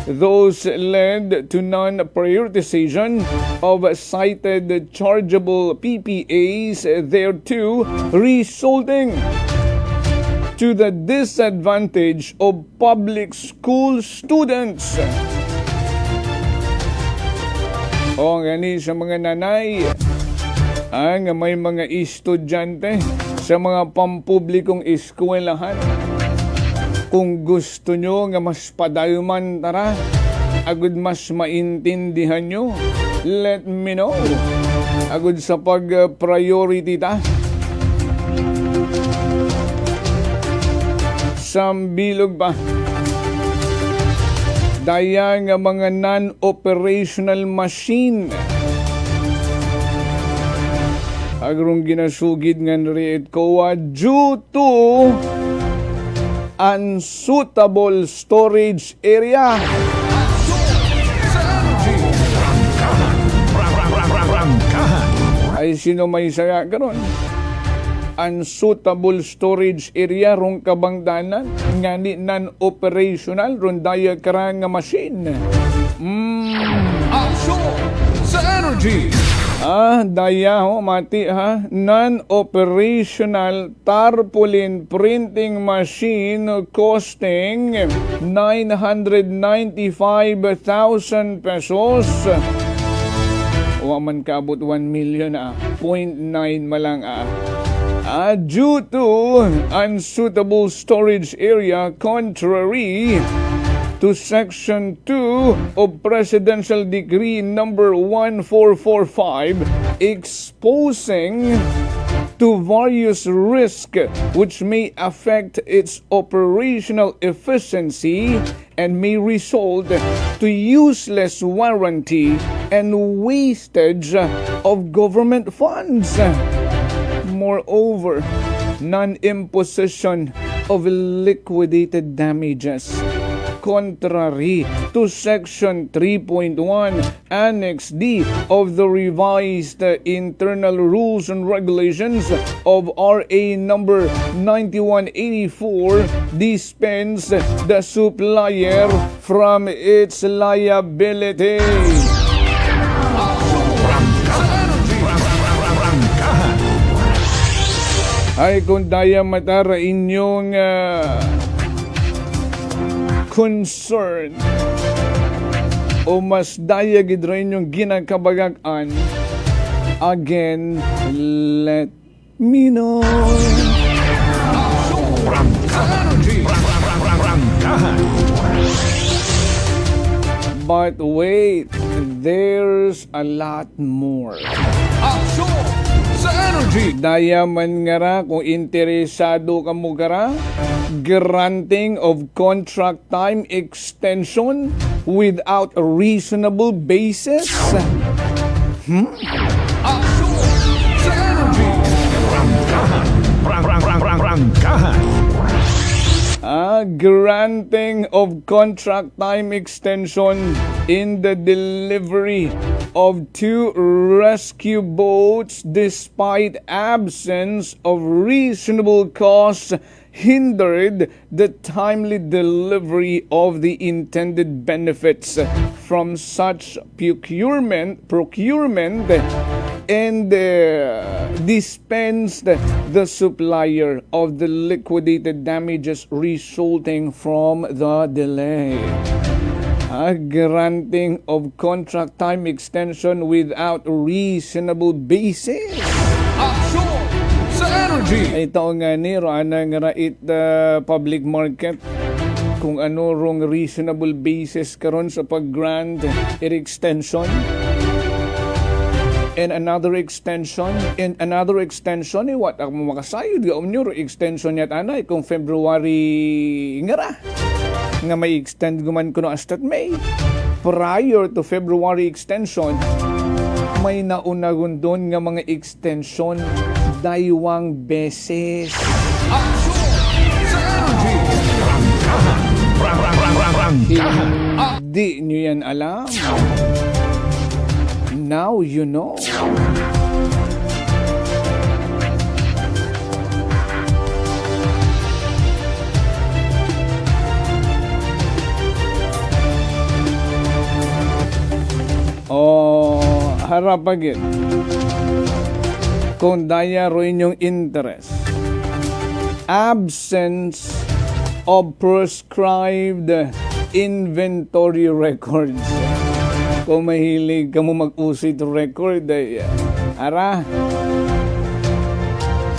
those led to non-prioritization of cited chargeable PPAs thereto, resulting to the disadvantage of public school students. O gani sa mga nanay ang may mga estudyante sa mga pampublikong eskwelahan. Kung gusto nyo nga mas padayman tara, agud mas maintindihan nyo, let me know. Agud sa pag-priority ta. Sambilog pa. Daya nga mga non-operational machine. Agrong ginasugid nga riit ko due to unsuitable storage area. Ay sino may saya karon? Unsuitable storage area rong kabangdanan nga ni non-operational ron daya karang nga machine. Aksyon sa energy! Daya mati non-operational tarpaulin printing machine costing 995,000 pesos. Waman kabot 1 million 0.9 malang due to unsuitable storage area contrary to Section 2 of Presidential Decree Number 1445 exposing to various risks which may affect its operational efficiency and may result to useless warranty and wastage of government funds. Moreover, non-imposition of liquidated damages contrary to Section 3.1 Annex D of the revised Internal Rules and Regulations of RA number 9184, dispense the supplier from its liability. Ay kung daya matara inyong concern o mas daya gid rin yung ginakabagakan, again, let me know. But wait, there's a lot more. Sa energy. Daya man nga ra kung interesado ka mo gara, granting of contract time extension without a reasonable basis. Sa energy. Prangkahan. Granting of contract time extension in the delivery of 2 rescue boats despite absence of reasonable cause hindered the timely delivery of the intended benefits from such procurement and dispensed the supplier of the liquidated damages resulting from the delay. Granting of contract time extension without reasonable basis. Sa energy. Ito nga ni Rana nga it public market kung ano rong reasonable basis karon sa pag-grant extension. And another extension, what ako makasayod ga umnyo extension yat anay kung February nga ra nga may extend guman kuno hasta May. Prior to February extension, may naunagon doon nga mga extension daywang beses. Di nyo yan alam. Now you know. Harap agad. Kung daya ro inyong interest. Absence of prescribed inventory records. Kung mahilig ka mo mag-usit record,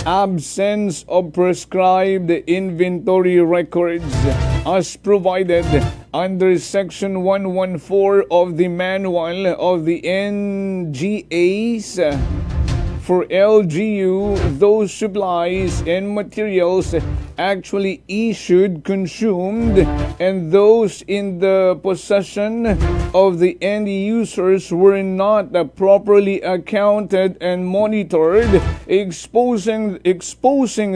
absence of prescribed inventory records as provided under Section 114 of the Manual of the NGAs for LGU, those supplies and materials actually issued, consumed, and those in the possession of the end users were not properly accounted and monitored, exposing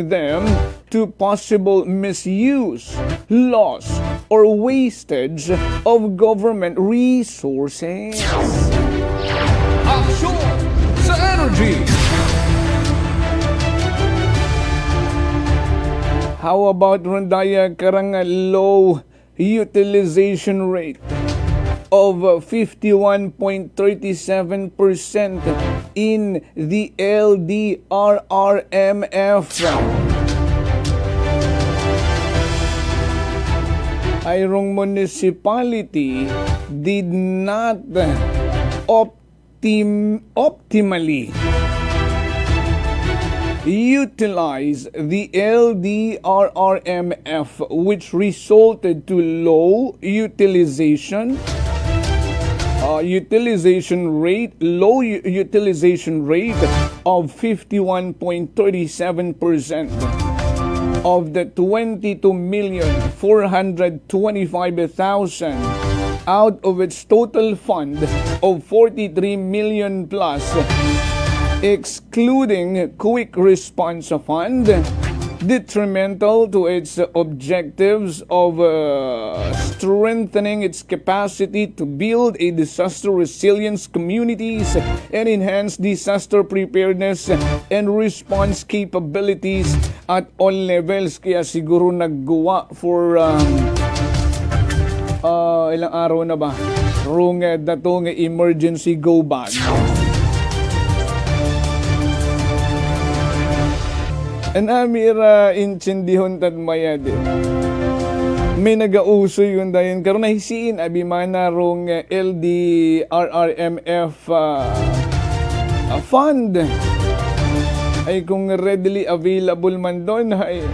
them to possible misuse, loss, or wastage of government resources. Action sa energy. How about Rondaya karang low utilization rate of 51.37% in the LDRRMF? Ayrong municipality did not optimally utilize the LDRRMF, which resulted to low utilization rate of 51.37% of the 22,425,000 out of its total fund of 43 million plus, excluding Quick Response Fund detrimental to its objectives of strengthening its capacity to build a disaster resilience communities and enhance disaster preparedness and response capabilities at all levels. Kaya siguro naggawa for ilang araw na ba? Rung datong emergency go bag. An amira intindihon tad mayad. May nagauso yun dayon karon nahisiin abi mana rong LDRRMF fund ay kung readily available man doon ay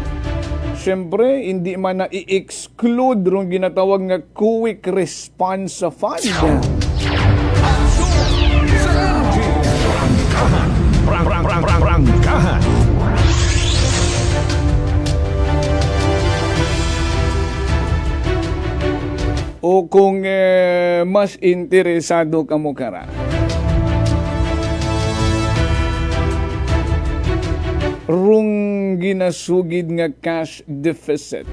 syempre hindi man na i-exclude rong ginatawag nga quick response fund. Prangkahan. O kung mas interesado ka mo kara, rung ginasugid nga cash deficit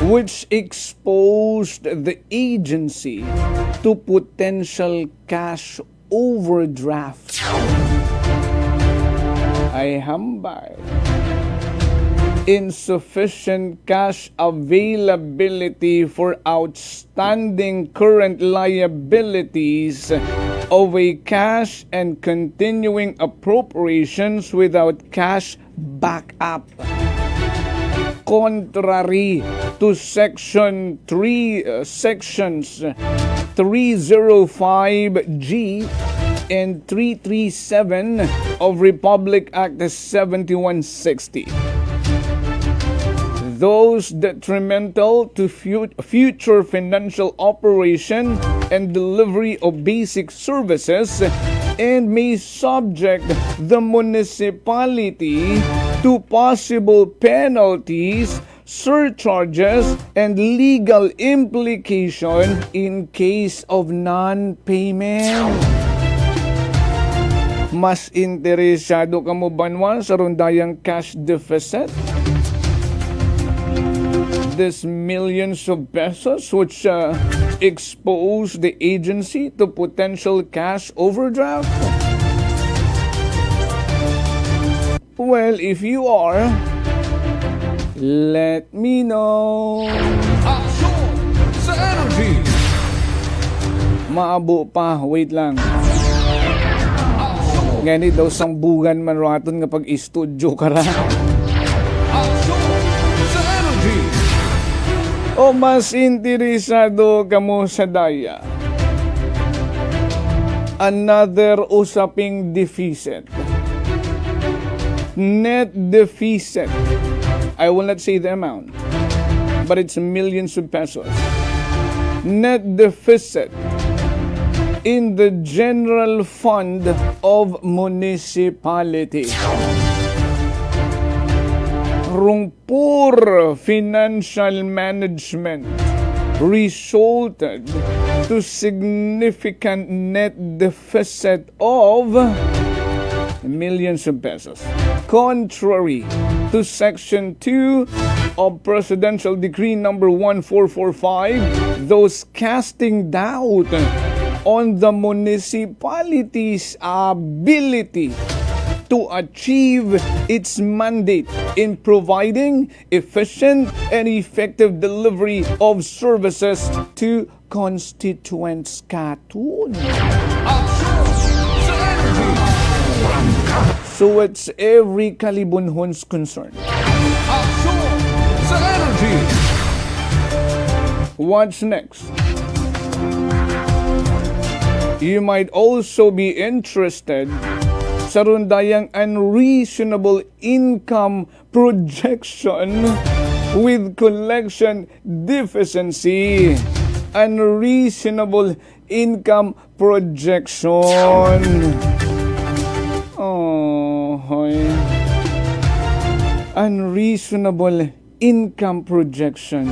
which exposed the agency to potential cash overdraft. Ay hambay. Insufficient cash availability for outstanding current liabilities of a cash and continuing appropriations without cash backup. Contrary to Section 3, Sections 305G and 337 of Republic Act 7160. Those detrimental to future financial operation and delivery of basic services and may subject the municipality to possible penalties, surcharges, and legal implication in case of non-payment. Mas interesado ka mo banwa sa rondayang cash deficit? This millions of pesos which expose the agency to potential cash overdraft? Well, if you are, let me know. Aksyon sa energy. Maabo pa, wait lang. Ganit daw sambugan man raton nga pag-studio ka ra. O mas interesado ka mo sa daya? Another usaping deficit. Net deficit. I will not say the amount, but it's millions of pesos. Net deficit in the general fund of municipality. Rung poor financial management resulted to significant net deficit of millions of pesos. Contrary to Section 2 of Presidential Decree Number 1445, those casting doubt on the municipality's ability to achieve its mandate in providing efficient and effective delivery of services to constituents katun. So it's every Kalibunhon's concern. What's next? You might also be interested sa rundayang unreasonable income projection with collection deficiency. Unreasonable income projection. Oh, hoy. Unreasonable income projection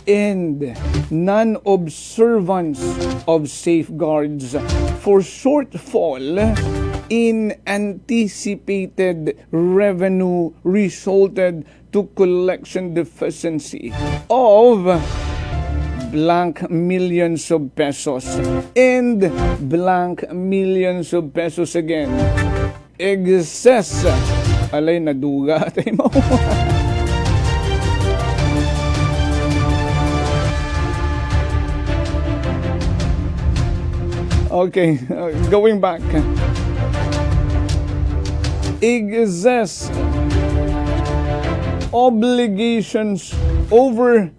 and non-observance of safeguards for shortfall in anticipated revenue resulted to collection deficiency of blank millions of pesos and blank millions of pesos again. Excess. Alay, naduga. Tayo mo. Okay, going back. Excess obligations over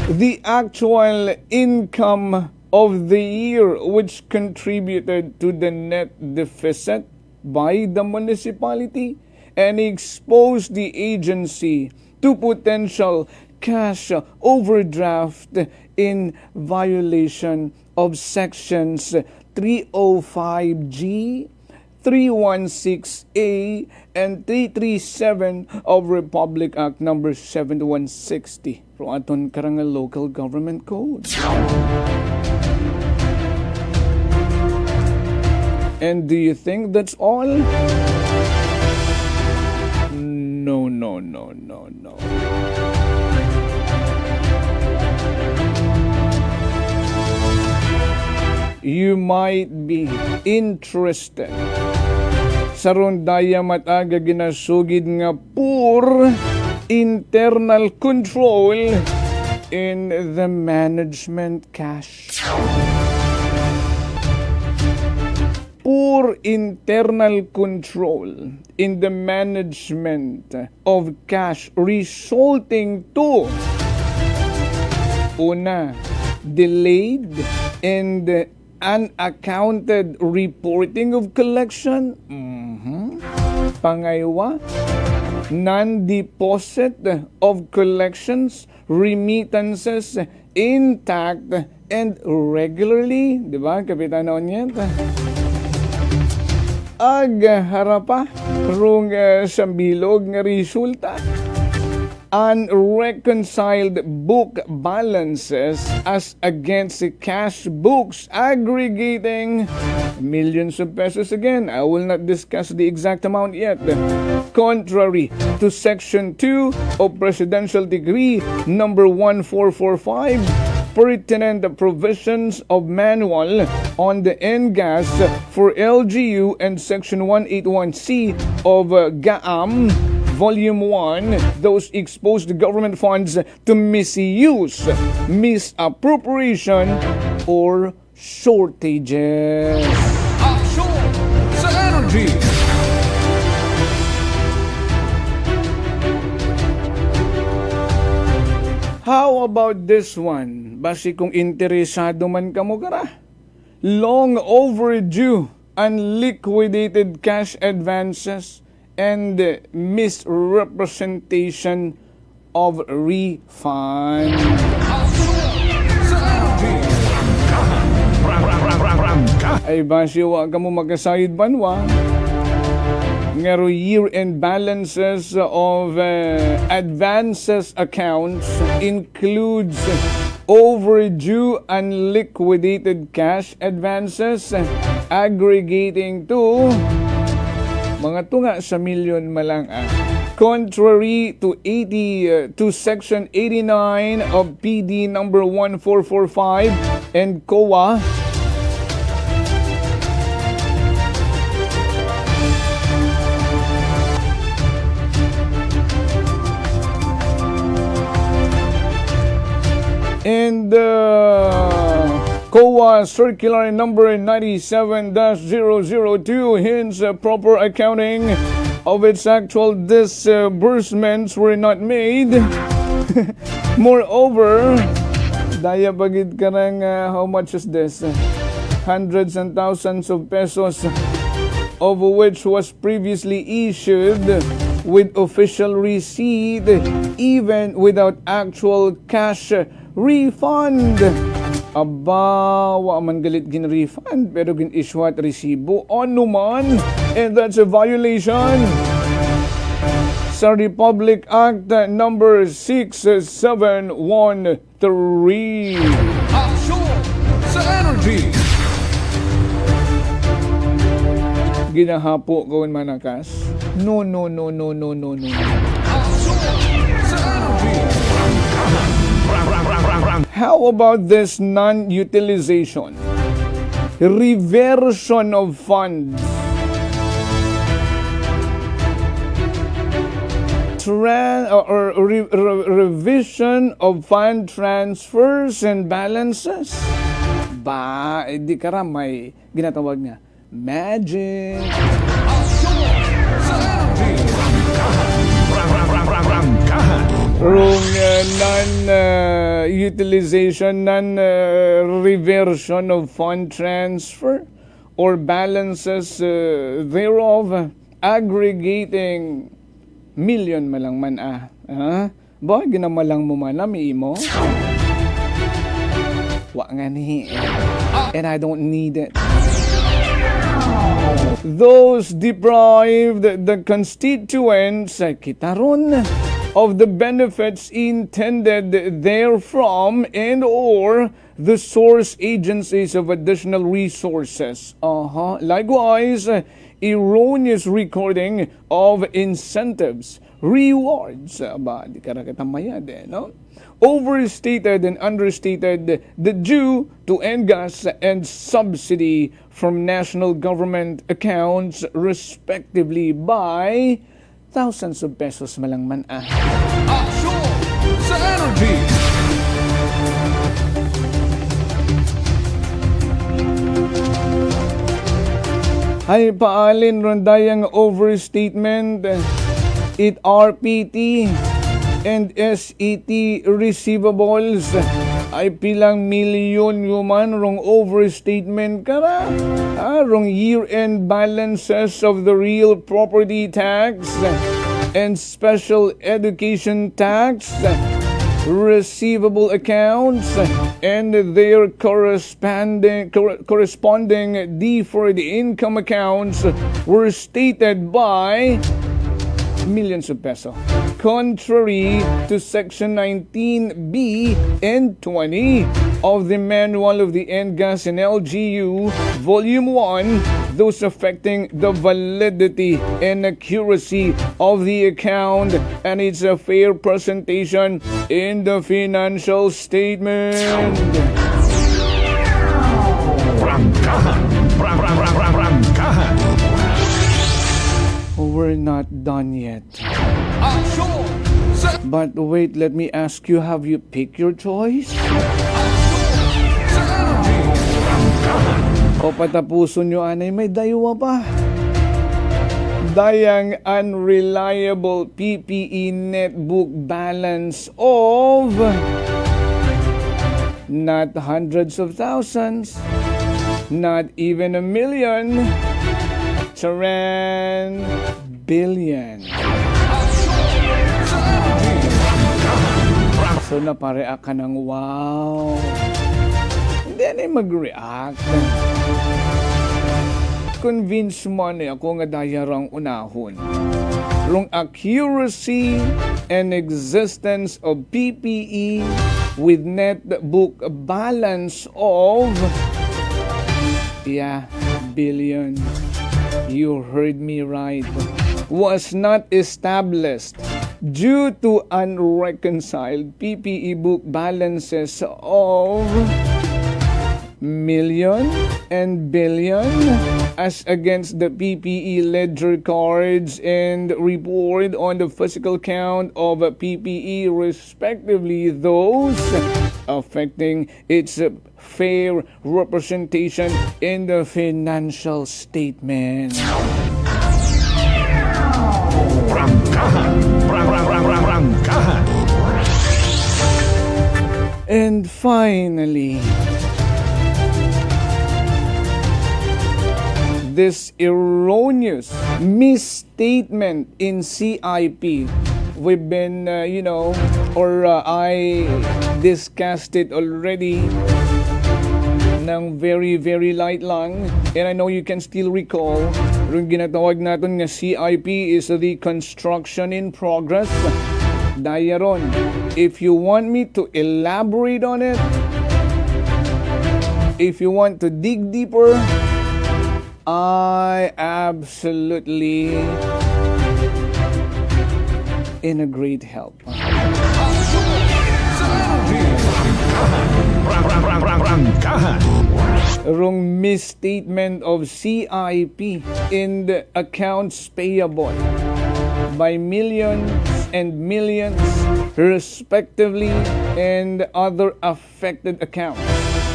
the actual income of the year, which contributed to the net deficit by the municipality and exposed the agency to potential cash overdraft in violation of sections 305G, 316A, and 337 of Republic Act number 7160. Aton karangal local government code. And do you think that's all? No, no, no, no, no. You might be interested sa rondaya mataga ginasugid nga poor internal control in the management cash. Poor internal control in the management of cash resulting to una, delayed and unaccounted reporting of collection. Pangaywa, non-deposit of collections, remittances intact and regularly. Diba, Kapitan Onyet? Harapa, rung sambilog nga resulta. Unreconciled book balances as against the cash books aggregating millions of pesos again. I will not discuss the exact amount yet. Contrary to Section 2 of Presidential Decree number 1445, pertinent provisions of Manual on the NGAS for LGU and Section 181C of GAAM Volume 1, those exposed government funds to misuse, misappropriation, or shortages. Aksyon sa energy! How about this one? Basi kung interesado man ka mo kara. Long overdue unliquidated cash advances and misrepresentation of refund. Ay basi wa ka mo magkasayid banwa. Ngero year-end balances of advances accounts includes overdue unliquidated cash advances aggregating to mga tunga sa milyon malang. Contrary to Section 89 of PD number 1445 and COA, and COA Circular Number 97-002 hints proper accounting of its actual disbursements were not made. Moreover, daya bagid ka ng how much is this? Hundreds and thousands of pesos, of which was previously issued with official receipt, even without actual cash refund. Aba, wa man galit gin-refund, pero gin-issue at resibo. Ano man? And that's a violation sa Republic Act number 6713. Aksyon sa energy! Ginahapo gawin manakas. No. How about this non-utilization? Reversion of funds. Revision of fund transfers and balances. Di ka may ginatawag nga magic. Rung non-utilization, non-reversion of fund transfer or balances thereof aggregating million malang man Ba, ginamalang mo man may imo? Wa nga ni. And I don't need it. Those deprived the constituents kitaron of the benefits intended therefrom and or the source agencies of additional resources. Likewise, erroneous recording of incentives, rewards, di karakatambaya din, no? Overstated and understated the due to NGAS and subsidy from national government accounts respectively by thousands of pesos malang man Aksyon sa energy! Ay paalin rondayang overstatement, it RPT and SET receivables ay pilang milyon yuman rong overstatement kara. Rong year-end balances of the real property tax and special education tax receivable accounts and their corresponding deferred income accounts were stated by millions of pesos, contrary to Section 19B and 20 of the Manual of the NGAS and LGU, Volume 1, those affecting the validity and accuracy of the account and its fair presentation in the financial statement. Prangkahan. We're not done yet. But wait, let me ask you, have you picked your choice? O patapuson nyo anay, may daywa pa. Dayang unreliable PPE netbook balance of not hundreds of thousands, not even a million, Charan billion. So napareact ka ng wow. Hindi na mag-react. Convince mo na ako nga dayarang unahon. Rong accuracy and existence of PPE with netbook balance of billion. You heard me right. Was not established due to unreconciled PPE book balances of million and billion as against the PPE ledger cards and report on the physical count of PPE respectively, those affecting its fair representation in the financial statement. Prangkahan. And finally, this erroneous misstatement in CIP. We've been, I discussed it already ng very, very light lang. And I know you can still recall, yung ginatawag natin nga CIP is the construction in progress. Dayaron, if you want me to elaborate on it, if you want to dig deeper, I absolutely in a great help. Wrong misstatement of CIP in the accounts payable by millions and millions respectively and other affected accounts.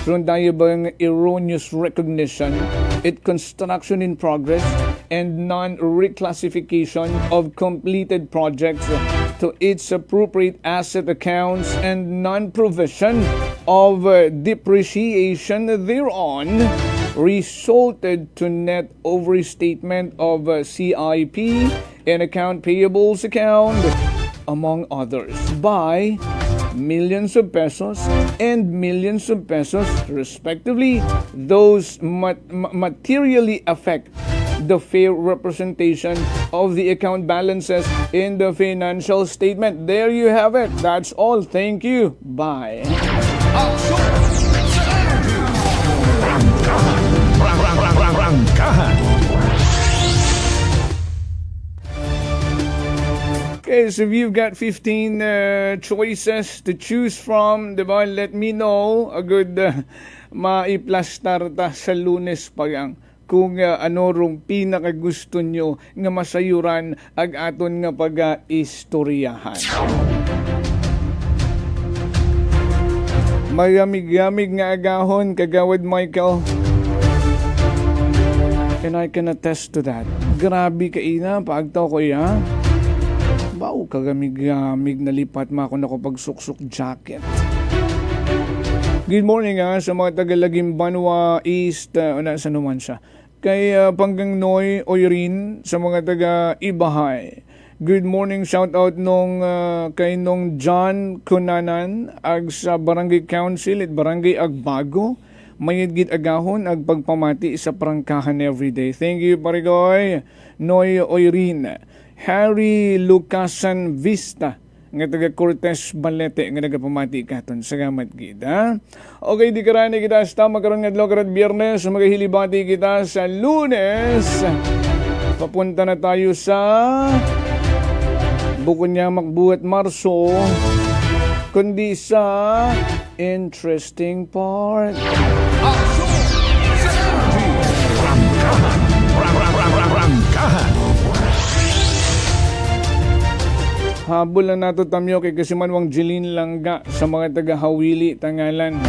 From bang erroneous recognition, it construction in progress, and non-reclassification of completed projects to its appropriate asset accounts and non-provision of depreciation thereon resulted to net overstatement of CIP and account payables account, among others, by millions of pesos and millions of pesos respectively. Those materially affect the fair representation of the account balances in the financial statement. There you have it. That's all. Thank you. Bye. Okay, so if you've got 15 choices to choose from, diba, let me know. A good maiplastar ta sa Lunes pa yang kung ano rong pinakagusto nyo nga masayuran ag aton nga pag-istoryahan. Mayamig-yamig nga agahon, kagawad Michael. And I can attest to that. Grabe ka ina, paagtaw ko ya. Bao kagamig-gamig nalipat ma ako na ko pagsuksok jacket. Good morning sa mga taga-Lagim Banwa East, sa naman siya. Kay Panggang Noy Oyrin sa mga taga-Ibahay. Good morning, shout out nung kay nung John Kunanan ag sa Barangay Council at Barangay Agbago. Mayad gid agahon ag pagpamati sa prangkahan everyday. Thank you, Parigoy. Noy Oyrin. Harry Lucasan Vista nga taga Cortez Balete nga nagapamati katon. Salamat kita. Okay, di karani kita sa magkaroon nga adlaw karon Biyernes, magahilibati kita sa Lunes. Papunta na tayo sa bukod niya magbuhat Marso, kundi sa interesting part. Habol na nato tamyo kay Kasimanwang Jeline Langga sa mga taga-Hawili Tangalan.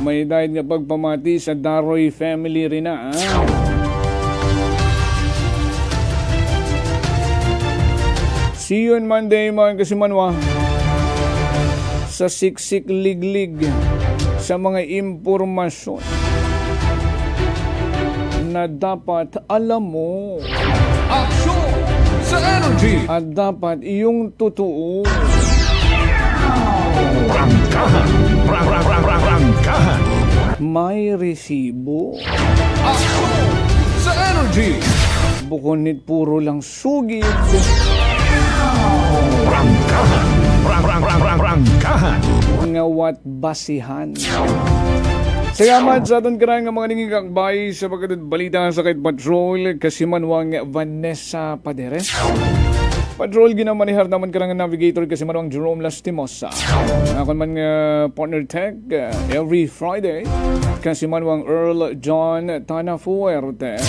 May dahil nga pagpamati sa Daroy family rin na. See you on Monday mga Kasimanwa sa Siksik Liglig sa mga impormasyon na dapat alam mo. Action sa energy! At dapat iyong totoo. Prangkahan. May resibo. Action sa energy! Bukunit puro lang sugid. Prangkahan. Ngawat basihan. Salamat sa aton karang mga nangingakbay sa pagkatid balita sa Kite Patrol, Kasimanwang Vanessa Paderes. Patrol ginamanihar naman karang navigator Kasimanwang Jerome Lastimosa. Ako man partner tech every Friday, Kasimanwang Earl John Tanafuerte.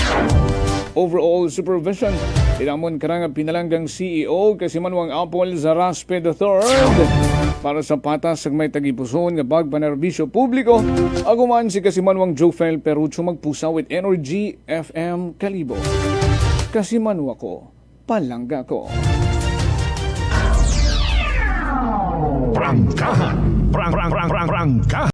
Overall supervision, tinamon karang pinalanggang CEO Kasimanwang Apple Zaraspe III. Para sa patas sa may tagipuson nga pagpanerbisyo publiko, aguman si Kasimanwang JOEFEL Perucho Magpusaw with Energy FM Kalibo. Kasimanwa ko, palangga ko. Prangkahan.